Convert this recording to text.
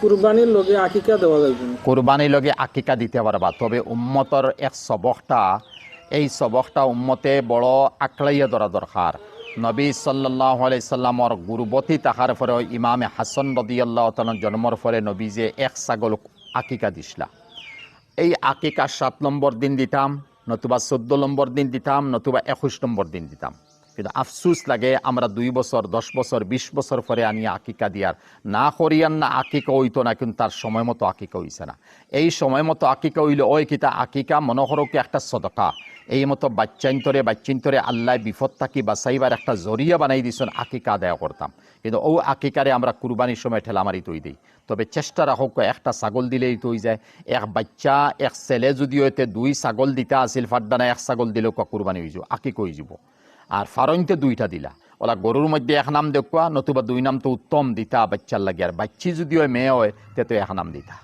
কুরবানির লগে আকিকা দেওয়া যাবে না? কুরবানির লগে আকিকা দিতে পারবা, তবে উম্মতর এক সবকটা, এই সবকটা উম্মতে বড় আকলাইয়া ধরা দরকার। নবী সাল্লাল্লাহু আলাইহি সাল্লামর গুরবতী তাহার পরে ইমামে হাসান রাদিয়াল্লাহু তাআলা জন্মর পরে নবী যে এক ছাগল আকিকা দিছিলা, এই আকিকা 7 নম্বর দিন দিতাম, নতুবা 14 নম্বর দিন দিতাম, নতুবা 21 নম্বর দিন দিতাম। কিন্তু আফসুস লাগে আমরা 2 বছর 10 বছর 20 বছর পরে আনি আকিকা দিয়ার না করিয়ান না, আকিকা হইতো না, কিন্তু তার সময় মতো আকিকা হইছে না। এই সময় মতো আকিকা হইলে ওই কিতা আকিকা মনোহরকে একটা সদকা, এই মতো বাচ্চান্তরে আল্লাহ বিপদ থাকি বাঁচাইবার একটা জরিয়া বানাই দিয়েছেন, আকিকা আদায় করতাম। কিন্তু ও আকিকারে আমরা কুরবানির সময় ঠেলামারি তৈ দিই। তবে চেষ্টা রাখক একটা ছাগল দিলেই তৈ যায়। এক বাচ্চা এক ছেলে যদিও এতে 2 ছাগল দিতা আছিল, ফাড্ডানা 1 ছাগল দিলেও কুরবানি হয়ে যাব, আকিকা হয়ে যাব। আর ফারইনতে 2টা দিলা, ওলা গরুর মধ্যে 1 নাম দেখুয়া, নতুবা 2 নাম তো উত্তম দিতা বাচ্চার লাগে। আর বাচ্চি যদিও মেয়ে হয় তে তো 1 নাম দিতা।